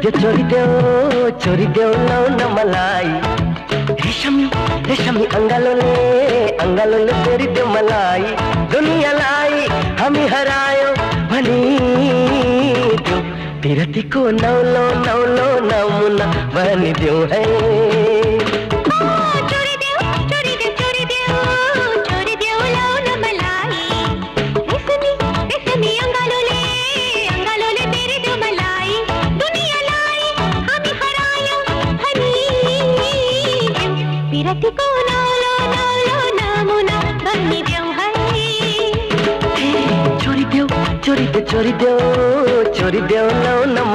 चोरी दे लव मलाई रेशमी रेशमी अंगालोले तेरी दे मलाई दुनिया लाई हमी हरायो भनी दो पिरती को नौलो नौलो नमुना बनी दो है चोरी दे लो न